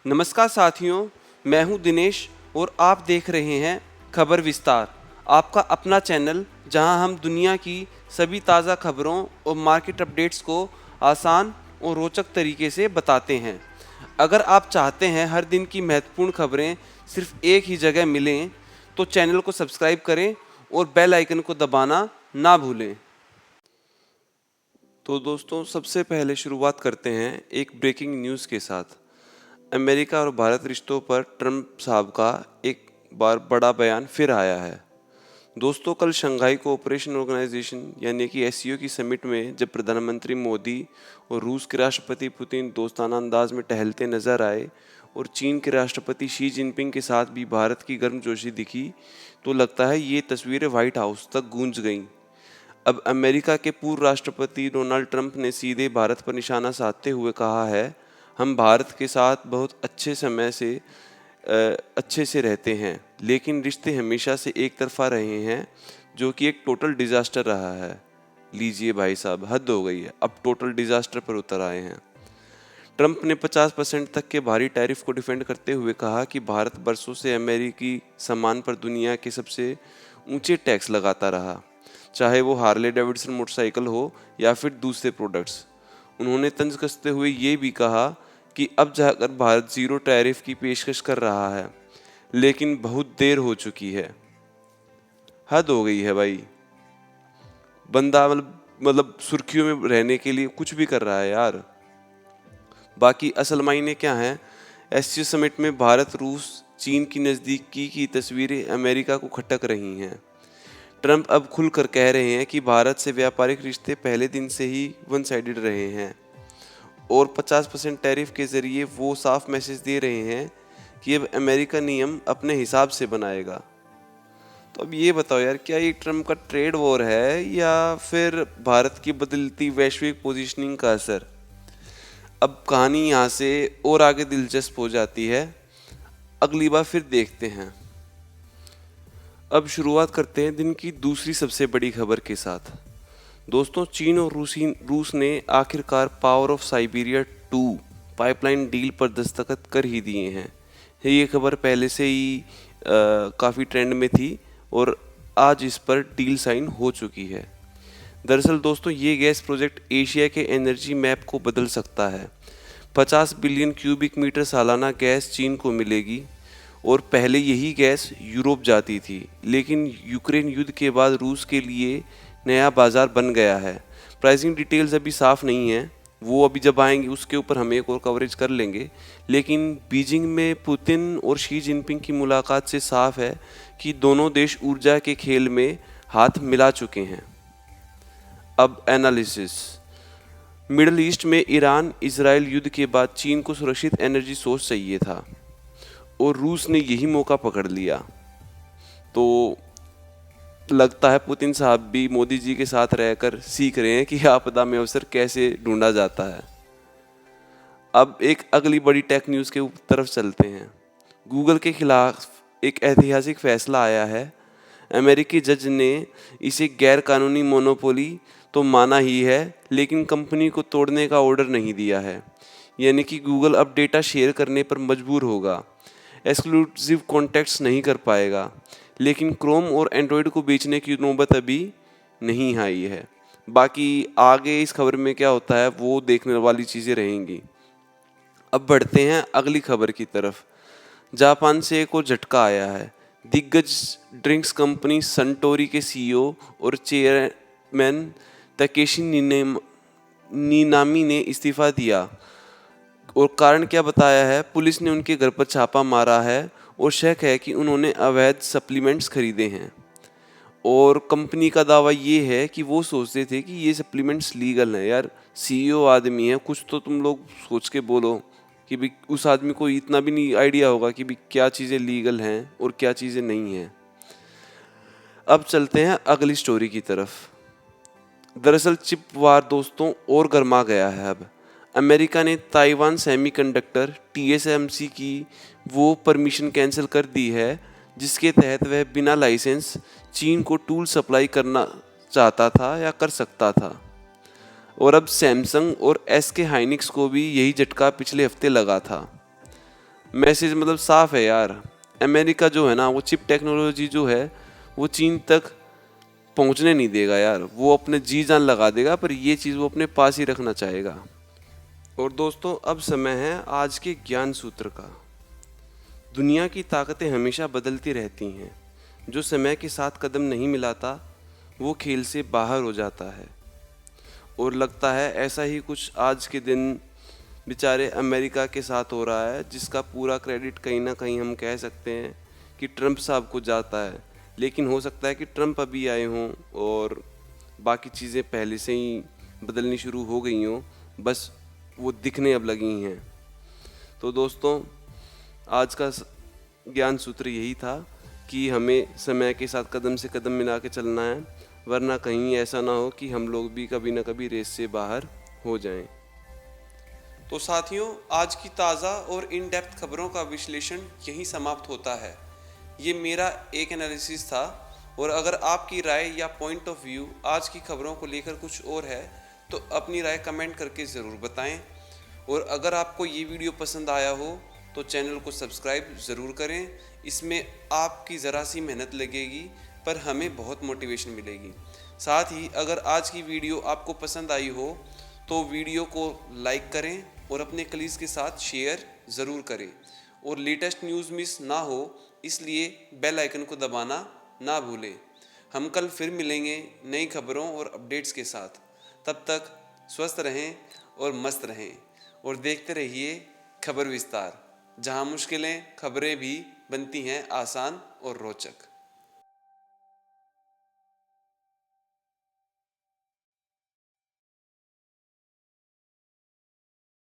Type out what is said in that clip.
नमस्कार साथियों, मैं हूं दिनेश और आप देख रहे हैं खबर विस्तार, आपका अपना चैनल जहां हम दुनिया की सभी ताज़ा खबरों और मार्केट अपडेट्स को आसान और रोचक तरीके से बताते हैं। अगर आप चाहते हैं हर दिन की महत्वपूर्ण खबरें सिर्फ एक ही जगह मिलें, तो चैनल को सब्सक्राइब करें और बेल आइकन को दबाना ना भूलें। तो दोस्तों, सबसे पहले शुरुआत करते हैं एक ब्रेकिंग न्यूज़ के साथ। अमेरिका और भारत रिश्तों पर ट्रंप साहब का एक बार बड़ा बयान फिर आया है। दोस्तों, कल शंघाई कोऑपरेशन ऑर्गेनाइजेशन यानी कि एससीओ की समिट में जब प्रधानमंत्री मोदी और रूस के राष्ट्रपति पुतिन दोस्ताना अंदाज में टहलते नजर आए और चीन के राष्ट्रपति शी जिनपिंग के साथ भी भारत की गर्मजोशी दिखी, तो लगता है ये तस्वीरें व्हाइट हाउस तक गूंज गईं। अब अमेरिका के पूर्व राष्ट्रपति डोनाल्ड ट्रंप ने सीधे भारत पर निशाना साधते हुए कहा है, हम भारत के साथ बहुत अच्छे से रहते हैं, लेकिन रिश्ते हमेशा से एक तरफा रहे हैं, जो कि एक टोटल डिजास्टर रहा है। लीजिए भाई साहब, हद हो गई है, अब टोटल डिजास्टर पर उतर आए हैं। ट्रंप ने 50% तक के भारी टैरिफ को डिफेंड करते हुए कहा कि भारत बरसों से अमेरिकी सामान पर दुनिया के सबसे ऊंचे टैक्स लगाता रहा, चाहे वो हार्ले डेविडसन मोटरसाइकिल हो या फिर दूसरे प्रोडक्ट्स। उन्होंने तंज कसते हुए ये भी कहा कि अब जाकर भारत जीरो टैरिफ की पेशकश कर रहा है, लेकिन बहुत देर हो चुकी है। हद हो गई है भाई। बंदा मतलब सुर्खियों में रहने के लिए कुछ भी कर रहा है यार। बाकी असल मायने क्या है, एससीओ समिट में भारत रूस चीन की नज़दीकी की तस्वीरें अमेरिका को खटक रही हैं। ट्रंप अब खुलकर कह रहे हैं कि भारत से व्यापारिक रिश्ते पहले दिन से ही वन साइडेड रहे हैं और 50% टैरिफ के जरिए वो साफ मैसेज दे रहे हैं कि अब अमेरिका नियम अपने हिसाब से बनाएगा। तो अब ये बताओ यार, क्या ये ट्रंप का ट्रेड वॉर है या फिर भारत की बदलती वैश्विक पोजीशनिंग का असर? अब कहानी यहाँ से और आगे दिलचस्प हो जाती है, अगली बार फिर देखते हैं। अब शुरुआत करते हैं दिन की दूसरी सबसे बड़ी खबर के साथ। दोस्तों, चीन और रूस ने आखिरकार power of Siberia 2 pipeline deal पर दस्तखत कर ही दिए हैं। ये खबर पहले से ही काफ़ी ट्रेंड में थी और आज इस पर डील साइन हो चुकी है। दरअसल दोस्तों, ये गैस प्रोजेक्ट एशिया के एनर्जी मैप को बदल सकता है। 50 बिलियन क्यूबिक मीटर सालाना गैस चीन को मिलेगी और पहले यही गैस यूरोप जाती थी, लेकिन यूक्रेन युद्ध के बाद रूस के लिए नया बाज़ार बन गया है। प्राइसिंग डिटेल्स अभी साफ़ नहीं है, वो अभी जब आएंगी उसके ऊपर हम एक और कवरेज कर लेंगे। लेकिन बीजिंग में पुतिन और शी जिनपिंग की मुलाकात से साफ है कि दोनों देश ऊर्जा के खेल में हाथ मिला चुके हैं। अब एनालिसिस। मिडल ईस्ट में ईरान इजराइल युद्ध के बाद चीन को सुरक्षित एनर्जी सोर्स चाहिए था और रूस ने यही मौका पकड़ लिया। तो लगता है पुतिन साहब भी मोदी जी के साथ रहकर सीख रहे हैं कि आपदा में अवसर कैसे ढूंढा जाता है। अब एक अगली बड़ी टेक न्यूज़ के तरफ चलते हैं। गूगल के खिलाफ एक ऐतिहासिक फैसला आया है। अमेरिकी जज ने इसे गैर कानूनी मोनोपोली तो माना ही है, लेकिन कंपनी को तोड़ने का ऑर्डर नहीं दिया है। यानी कि गूगल अब डेटा शेयर करने पर मजबूर होगा, एक्सक्लूसिव कॉन्टैक्ट्स नहीं कर पाएगा, लेकिन क्रोम और एंड्रॉयड को बेचने की नौबत अभी नहीं आई है। बाकी आगे इस खबर में क्या होता है वो देखने वाली चीज़ें रहेंगी। अब बढ़ते हैं अगली खबर की तरफ। जापान से एक और झटका आया है। दिग्गज ड्रिंक्स कंपनी सनटोरी के सीईओ और चेयरमैन तकेशी नीनामी ने इस्तीफा दिया और कारण क्या बताया है, पुलिस ने उनके घर पर छापा मारा है और शक है कि उन्होंने अवैध सप्लीमेंट्स खरीदे हैं। और कंपनी का दावा ये है कि वो सोचते थे कि ये सप्लीमेंट्स लीगल हैं। यार, सीईओ आदमी है, कुछ तो तुम लोग सोच के बोलो कि भाई उस आदमी को इतना भी नहीं आइडिया होगा कि भाई क्या चीज़ें लीगल हैं और क्या चीज़ें नहीं हैं। अब चलते हैं अगली स्टोरी की तरफ। दरअसल चिप वार दोस्तों और गर्मा गया है। अब अमेरिका ने ताइवान सेमीकंडक्टर TSMC की वो परमिशन कैंसिल कर दी है जिसके तहत वह बिना लाइसेंस चीन को टूल सप्लाई करना चाहता था या कर सकता था। और अब सैमसंग और SK हाइनिक्स को भी यही झटका पिछले हफ्ते लगा था। मैसेज मतलब साफ है यार, अमेरिका जो है ना वो चिप टेक्नोलॉजी जो है वो चीन तक पहुंचने नहीं देगा यार, वो अपने जी जान लगा देगा, पर ये चीज़ वो अपने पास ही रखना चाहेगा। और दोस्तों अब समय है आज के ज्ञान सूत्र का। दुनिया की ताकतें हमेशा बदलती रहती हैं, जो समय के साथ कदम नहीं मिलाता वो खेल से बाहर हो जाता है। और लगता है ऐसा ही कुछ आज के दिन बेचारे अमेरिका के साथ हो रहा है, जिसका पूरा क्रेडिट कहीं ना कहीं हम कह सकते हैं कि ट्रंप साहब को जाता है। लेकिन हो सकता है कि ट्रंप अभी आए हों और बाकी चीज़ें पहले से ही बदलनी शुरू हो गई हों, बस वो दिखने अब लगी हैं। तो दोस्तों आज का ज्ञान सूत्र यही था कि हमें समय के साथ कदम से कदम मिला के चलना है, वरना कहीं ऐसा ना हो कि हम लोग भी कभी ना कभी रेस से बाहर हो जाएं। तो साथियों आज की ताज़ा और इन डेप्थ खबरों का विश्लेषण यहीं समाप्त होता है। ये मेरा एक एनालिसिस था, और अगर आपकी राय या पॉइंट ऑफ व्यू आज की खबरों को लेकर कुछ और है तो अपनी राय कमेंट करके ज़रूर बताएं। और अगर आपको ये वीडियो पसंद आया हो तो चैनल को सब्सक्राइब ज़रूर करें। इसमें आपकी ज़रा सी मेहनत लगेगी पर हमें बहुत मोटिवेशन मिलेगी। साथ ही अगर आज की वीडियो आपको पसंद आई हो तो वीडियो को लाइक करें और अपने कलीग्स के साथ शेयर ज़रूर करें। और लेटेस्ट न्यूज़ मिस ना हो इसलिए बेल आइकन को दबाना ना भूलें। हम कल फिर मिलेंगे नई खबरों और अपडेट्स के साथ। तब तक स्वस्थ रहें और मस्त रहें, और देखते रहिए खबर विस्तार, जहां मुश्किलें खबरें भी बनती हैं आसान और रोचक।